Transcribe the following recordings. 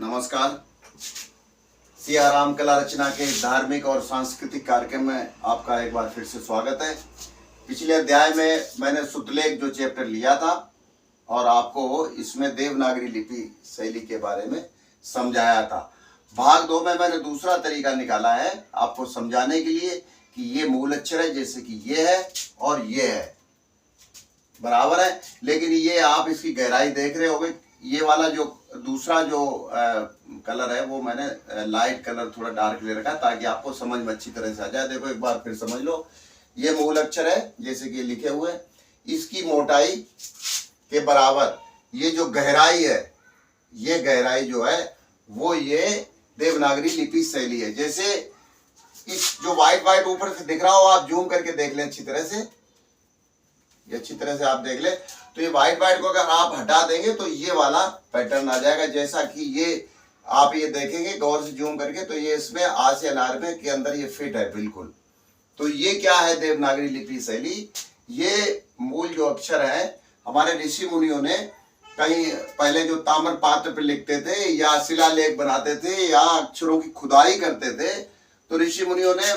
नमस्कार। सियाराम कला रचना के धार्मिक और सांस्कृतिक कार्यक्रम में आपका एक बार फिर से स्वागत है। पिछले अध्याय में मैंने सुतलेख जो चैप्टर लिया था और आपको इसमें देवनागरी लिपि शैली के बारे में समझाया था। भाग 2 में मैंने दूसरा तरीका निकाला है आपको समझाने के लिए कि ये मूल अक्षर है, जैसे कि ये है और ये है, बराबर है। लेकिन ये आप इसकी गहराई देख रहे होगे। ये वाला जो दूसरा जो कलर है वो मैंने लाइट कलर थोड़ा डार्क ले रखा ताकि आपको समझ में अच्छी तरह से आ जाए। देखो एक बार फिर समझ लो, ये मूल अक्षर है जैसे कि लिखे हुए, इसकी मोटाई के बराबर ये जो गहराई है, ये गहराई जो है वो ये देवनागरी लिपि शैली है। जैसे इस जो व्हाइट ऊपर से दिख रहा हो, आप जूम करके देख लें अच्छी तरह से, ये अच्छी तरह से आप देख ले तो ये व्हाइट को अगर आप हटा देंगे तो ये वाला पैटर्न आ जाएगा। जैसा कि ये आप ये देखेंगे गौर से जूम करके तो ये इसमें आ से अनार में के अंदर ये फिट है बिल्कुल। तो ये क्या है देवनागरी लिपि शैली? ये मूल जो अक्षर है हमारे ऋषि मुनियों ने कहीं पहले जो ताम्र पात्र पे लिखते थे या शिलालेख बनाते थे या अक्षरों की खुदाई करते थे, तो ऋषि मुनियों ने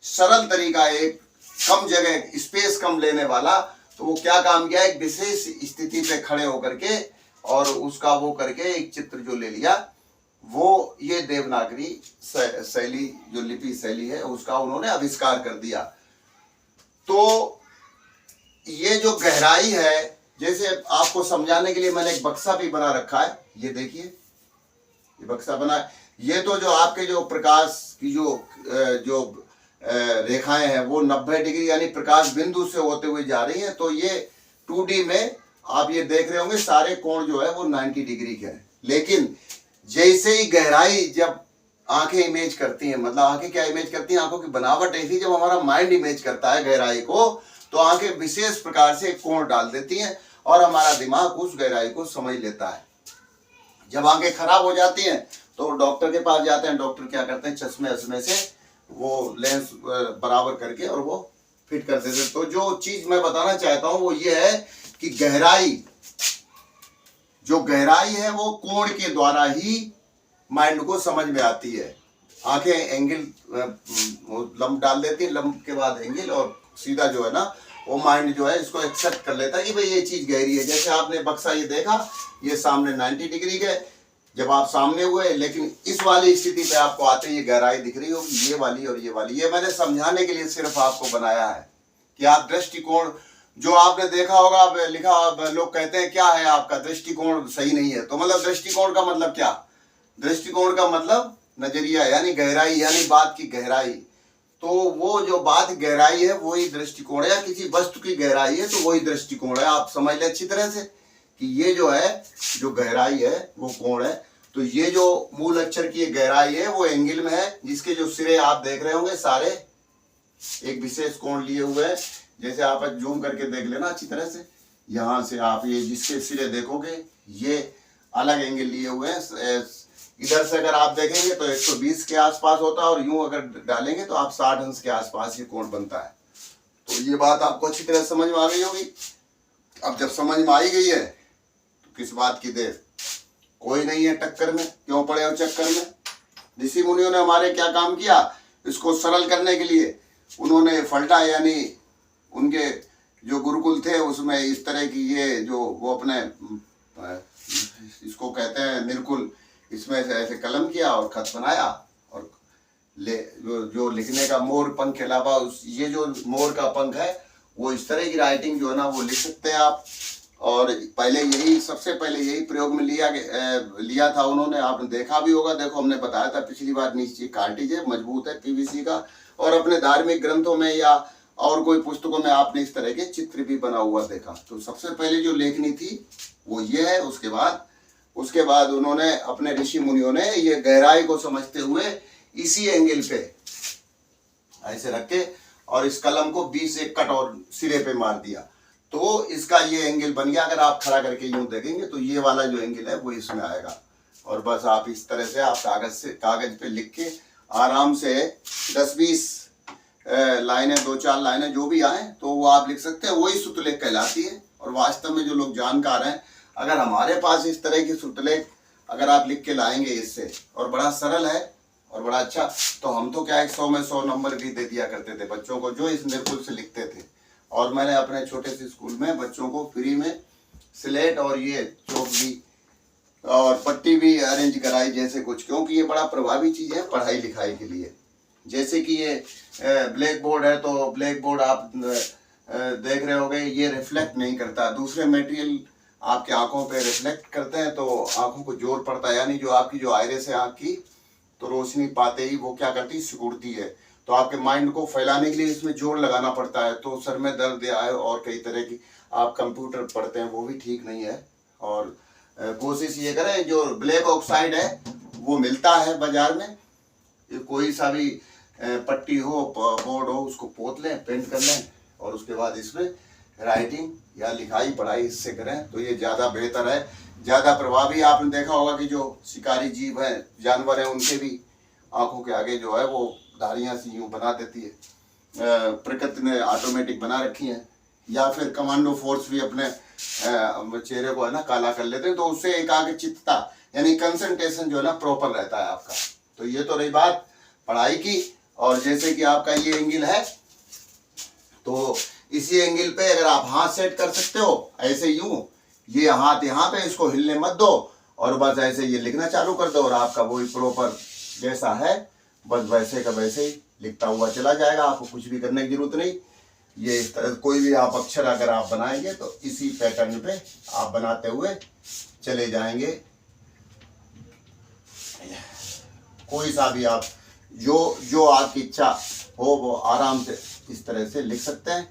सरल तरीका, एक कम जगह स्पेस कम लेने वाला, तो वो क्या काम किया, एक विशेष स्थिति पे खड़े होकर के और उसका वो करके एक चित्र जो ले लिया, वो ये देवनागरी शैली जो लिपि शैली है उसका उन्होंने आविष्कार कर दिया। तो ये जो गहराई है, जैसे आपको समझाने के लिए मैंने एक बक्सा भी बना रखा है, ये देखिए ये बक्सा बना है। ये तो जो आपके जो प्रकाश की जो रेखाएं हैं वो 90 डिग्री यानी प्रकाश बिंदु से होते हुए जा रही हैं। तो ये 2D में आप ये देख रहे होंगे सारे कोण जो है वो 90 डिग्री के हैं। लेकिन जैसे ही गहराई जब आंखें इमेज करती हैं, मतलब आंखें क्या इमेज करती हैं, आंखों की बनावट ऐसी, जब हमारा माइंड इमेज करता है गहराई को तो आंखें विशेष प्रकार से कोण डाल देती हैं और हमारा दिमाग उस गहराई को समझ लेता है। जब आंखें खराब हो जाती हैं तो डॉक्टर के पास जाते हैं। डॉक्टर क्या करते हैं, चश्मे से वो लेंस बराबर करके और वो फिट कर देते हैं। तो जो चीज मैं बताना चाहता हूं वो ये है कि जो गहराई है वो कोण के द्वारा ही माइंड को समझ में आती है। आंखें एंगल लंब डाल देती है, लंब के बाद एंगल, और सीधा जो है ना वो माइंड जो है इसको एक्सेप्ट कर लेता है कि भाई ये चीज गहरी है। जैसे आपने बक्सा ये देखा, ये सामने 90 डिग्री के जब आप सामने हुए, लेकिन इस वाली स्थिति पे आपको आते ये गहराई दिख रही होगी, ये वाली और ये वाली। ये मैंने समझाने के लिए सिर्फ आपको बनाया है कि आप दृष्टिकोण जो आपने देखा होगा, लिखा, लोग कहते हैं क्या है आपका दृष्टिकोण सही नहीं है। तो मतलब दृष्टिकोण का मतलब क्या? दृष्टिकोण का मतलब नजरिया यानी गहराई, यानी बात की गहराई। तो वो जो बात गहराई है वही दृष्टिकोण है, या किसी वस्तु की गहराई है तो वही दृष्टिकोण है। आप समझ ले अच्छी तरह से कि ये जो है जो गहराई है वो कोण है। तो ये जो मूल अक्षर की गहराई है वो एंगल में है, जिसके जो सिरे आप देख रहे होंगे सारे एक विशेष कोण लिए हुए हैं। जैसे आप जूम करके देख लेना अच्छी तरह से, यहाँ से आप ये जिसके सिरे देखोगे ये अलग एंगल लिए हुए हैं। इधर से अगर आप देखेंगे तो 120 के आसपास होता है और यूं अगर डालेंगे तो आप 60 अंश के आसपास ये कोण बनता है। तो ये बात आपको अच्छी तरह समझ में आ गई होगी। अब जब समझ में आई गई है तो किस बात की देर, कोई नहीं है टक्कर में, क्यों पड़े हो चक्कर में। ऋषि मुनियों ने हमारे क्या काम किया, इसको सरल करने के लिए उन्होंने फलटा यानी उनके जो गुरुकुल थे उसमें इस तरह की ये जो वो अपने इसको कहते हैं निर्कुल, इसमें से ऐसे कलम किया और खत बनाया और जो लिखने का मोर पंख के अलावा ये जो मोर का पंख है वो इस तरह की राइटिंग जो है ना वो लिख सकते हैं आप। और पहले यही सबसे पहले यही प्रयोग में लिया था उन्होंने, आपने देखा भी होगा। देखो हमने बताया था पिछली बार, नीचे कार्टिज है, मजबूत है पीवीसी का, और अपने धार्मिक ग्रंथों में या और कोई पुस्तकों में आपने इस तरह के चित्र भी बना हुआ देखा। तो सबसे पहले जो लेखनी थी वो ये है। उसके बाद उन्होंने अपने ऋषि मुनियों ने ये गहराई को समझते हुए इसी एंगल पे ऐसे रख के और इस कलम को 20 एक कट और सिरे पे मार दिया, तो इसका ये एंगल बन गया। अगर आप खड़ा करके यूं देखेंगे तो ये वाला जो एंगल है वो इसमें आएगा। और बस आप इस तरह से आप कागज पे लिख के आराम से 10-20 लाइनें, 2-4 लाइनें जो भी आए तो वो आप लिख सकते हैं। वही सुतलेख कहलाती है। और वास्तव में जो लोग जानकार हैं, अगर हमारे पास इस तरह की सुतलेख अगर आप लिख के लाएंगे इससे, और बड़ा सरल है और बड़ा अच्छा। तो हम तो क्या है 100 में 100 नंबर भी दे दिया करते थे बच्चों को जो इस निर्भुल से लिखते थे। और मैंने अपने छोटे से स्कूल में बच्चों को फ्री में स्लेट और ये चौक भी और पट्टी भी अरेंज कराई जैसे कुछ, क्योंकि ये बड़ा प्रभावी चीज़ है पढ़ाई लिखाई के लिए। जैसे कि ये ब्लैक बोर्ड है, तो ब्लैक बोर्ड आप देख रहे होंगे ये रिफ्लेक्ट नहीं करता, दूसरे मटेरियल आपके आंखों पे रिफ्लेक्ट करते हैं तो आंखों को जोर पड़ता है, यानी जो आपकी जो आइरिस है आंख की, तो रोशनी पाते ही वो क्या करती है, सिकुड़ती है। तो आपके माइंड को फैलाने के लिए इसमें जोर लगाना पड़ता है, तो सर में दर्द आए और कई तरह की आप कंप्यूटर पढ़ते हैं वो भी ठीक नहीं है। और कोशिश ये करें, जो ब्लैक ऑक्साइड है वो मिलता है बाजार में, कोई सा भी पट्टी हो बोर्ड हो उसको पोत लें, पेंट कर लें और उसके बाद इसमें राइटिंग या लिखाई पढ़ाई इससे करें तो ये ज़्यादा बेहतर है, ज़्यादा प्रभावी। आपने देखा होगा कि जो शिकारी जीव हैं, जानवर हैं, उनके भी आंखों के आगे जो है वो धारियाँ सी यूँ बना देती है, प्रकृति ने ऑटोमेटिक बना रखी हैं। या फिर कमांडो फोर्स भी अपने चेहरे को है ना काला कर लेते हैं, तो उससे एकाग्रचित्तता यानी कंसंट्रेशन जो है ना प्रॉपर रहता है आपका। तो ये तो रही बात पढ़ाई की। और जैसे कि आपका ये एंगल है, तो इसी एंगल पे अगर आप हाथ सेट कर सकते हो ऐसे यूं, ये हाथ यहाँ पे, इसको हिलने मत दो और बस ऐसे ये लिखना चालू कर दो और आपका वही प्रॉपर जैसा है बस वैसे का वैसे ही लिखता हुआ चला जाएगा। आपको कुछ भी करने की जरूरत नहीं। ये इस तरह कोई भी आप अक्षर अगर आप बनाएंगे तो इसी पैटर्न पे आप बनाते हुए चले जाएंगे। कोई सा भी आप जो आपकी इच्छा हो वो आराम से इस तरह से लिख सकते हैं।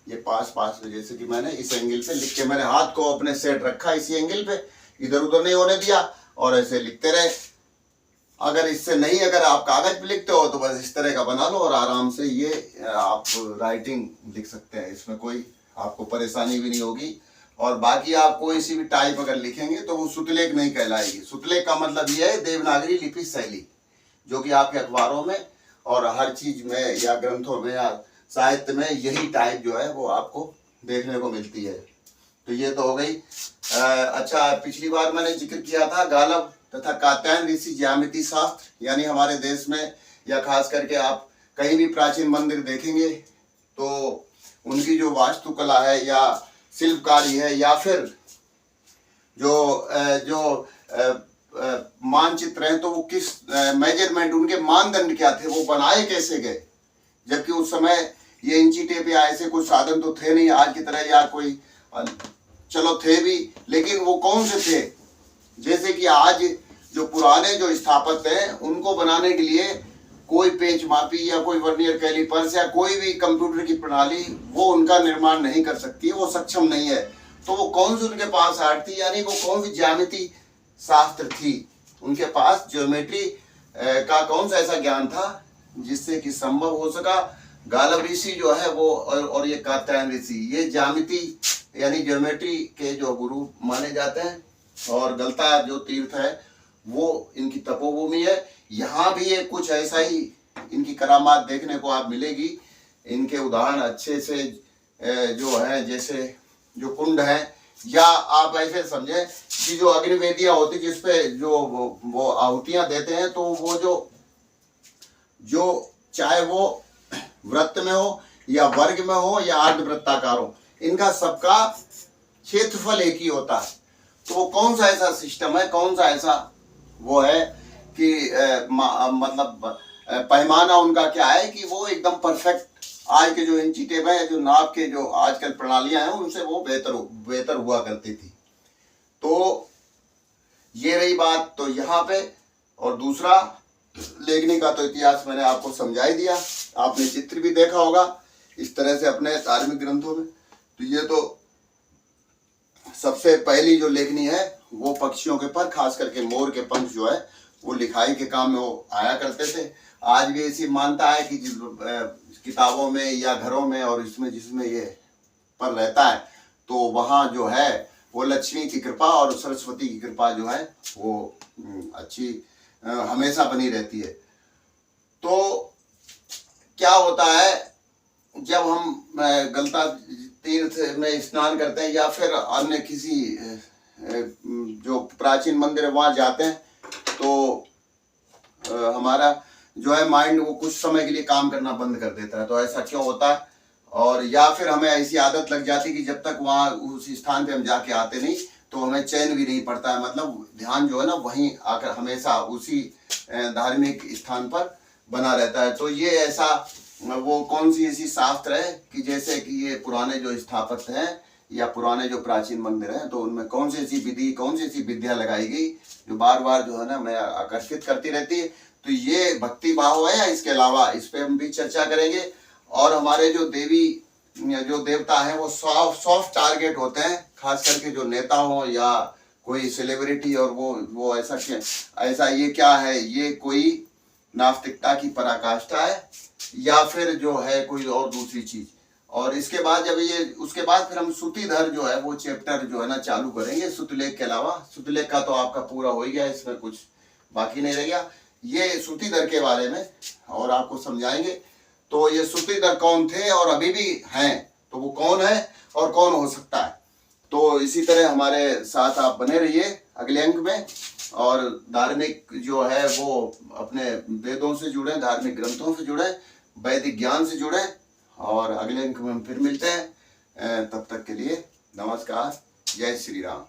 ये पास में जैसे कि मैंने इस एंगल पे लिख के मैंने हाथ को अपने सेट रखा इसी एंगल पे, इधर उधर नहीं होने दिया और ऐसे लिखते रहे। अगर इससे नहीं, अगर आप कागज पे लिखते हो तो बस इस तरह का बना लो और आराम से ये आप राइटिंग लिख सकते हैं, इसमें कोई आपको परेशानी भी नहीं होगी। और बाकी आप कोई सी भी टाइप अगर लिखेंगे तो वो सुतलेख नहीं कहलाएगी। सुतलेख का मतलब ये है देवनागरी लिपि शैली, जो कि आपके अखबारों में और हर चीज में या ग्रंथों में या साहित्य में यही टाइप जो है वो आपको देखने को मिलती है। तो ये तो हो गई। अच्छा, पिछली बार मैंने जिक्र किया था गालब तथा कात्यायन ऋषि ज्यामिति शास्त्र, यानी हमारे देश में या खास करके आप कहीं भी प्राचीन मंदिर देखेंगे तो उनकी जो वास्तुकला है या शिल्पकारी है या फिर जो मानचित्र हैं, तो वो किस मेजरमेंट, उनके मानदंड क्या थे, वो बनाए कैसे गए। जबकि उस समय ये इंची टेप या ऐसे कोई साधन तो थे नहीं आज की तरह, या कोई चलो थे भी लेकिन वो कौन से थे। जैसे कि आज जो पुराने जो स्थापत्य हैं उनको बनाने के लिए कोई पेंच मापी या कोई वर्नियर कैलिपर्स या कोई भी कंप्यूटर की प्रणाली वो उनका निर्माण नहीं कर सकती है, वो सक्षम नहीं है। तो वो कौन सी उनके पास आर्ट थी, यानी वो कौन सी ज्यामिति शास्त्र थी, उनके पास ज्योमेट्री का कौन सा ऐसा ज्ञान था जिससे कि संभव हो सका। गालब ऋषि जो है वो और ये कात्यायन ऋषि, ये ज्यामिति यानी ज्योमेट्री के जो गुरु माने जाते हैं। और गलता जो तीर्थ है वो इनकी तपोभूमि है। यहाँ भी ये कुछ ऐसा ही इनकी करामात देखने को आप मिलेगी। इनके उदाहरण अच्छे से जो है, जैसे जो कुंड है, या आप ऐसे समझे कि जो अग्निवेदियां होती जिसपे जो वो आहुतियां देते हैं, तो वो जो चाहे वो वृत्त में हो या वर्ग में हो या अर्धवृत्ताकार हो, इनका सबका क्षेत्रफल एक ही होता है। तो वो कौन सा ऐसा सिस्टम है, कौन सा ऐसा वो है कि मतलब पैमाना उनका क्या है कि वो एकदम परफेक्ट। आज के जो इंची टेप है, जो नाप के जो आजकल प्रणालियां हैं, उनसे वो बेहतर हुआ करती थी। तो ये रही बात तो यहाँ पे। और दूसरा, लेखनी का तो इतिहास मैंने आपको समझा ही दिया। आपने चित्र भी देखा होगा इस तरह से अपने धार्मिक ग्रंथों में। तो ये तो सबसे पहली जो लेखनी है वो पक्षियों के पर, खास करके मोर के पंख जो है वो लिखाई के काम में वो आया करते थे। आज भी ऐसी मानता है कि किताबों में या घरों में और इसमें जिसमें ये पर रहता है, तो वहाँ जो है वो लक्ष्मी की कृपा और सरस्वती की कृपा जो है वो अच्छी हमेशा बनी रहती है। तो क्या होता है, जब हम गलता तीर्थ में स्नान करते हैं या फिर अन्य किसी जो प्राचीन मंदिर है वहाँ जाते हैं तो हमारा जो है माइंड वो कुछ समय के लिए काम करना बंद कर देता है। तो ऐसा क्यों होता है? और या फिर हमें ऐसी आदत लग जाती है कि जब तक वहाँ उस स्थान पे हम जाके आते नहीं तो हमें चैन भी नहीं पड़ता है, मतलब ध्यान जो है ना वहीं आकर हमेशा उसी धार्मिक स्थान पर बना रहता है। तो ये ऐसा वो कौन सी ऐसी शास्त्र है कि जैसे कि ये पुराने जो स्थापत्य हैं या पुराने जो प्राचीन मंदिर हैं तो उनमें कौन सी ऐसी विधि, कौन सी ऐसी विद्या लगाई गई जो बार बार जो है ना मैं आकर्षित करती रहती है? तो ये भक्ति भाव है या इसके अलावा, इस पे हम भी चर्चा करेंगे। और हमारे जो देवी जो देवता हैं वो सॉफ्ट टारगेट होते हैं, खास करके जो नेता हो या कोई सेलिब्रिटी, और वो ऐसा ये क्या है, ये कोई नास्तिकता की पराकाष्ठा है या फिर जो है कोई और दूसरी चीज? और इसके बाद जब ये उसके बाद फिर हम श्रुतिधर जो है वो चैप्टर जो है ना चालू करेंगे श्रुतिलेख के अलावा। श्रुतिलेख का तो आपका पूरा हो ही गया, इसमें कुछ बाकी नहीं रह गया। ये श्रुतिधर के बारे में और आपको समझाएंगे। तो ये श्रुतिधर कौन थे और अभी भी हैं, तो वो कौन है और कौन हो सकता है? तो इसी तरह हमारे साथ आप बने रहिए अगले अंक में। और धार्मिक जो है वो अपने वेदों से जुड़े, धार्मिक ग्रंथों से जुड़े, वैदिक ज्ञान से जुड़े। और अगले अंक में हम फिर मिलते हैं। तब तक के लिए नमस्कार, जय श्री राम।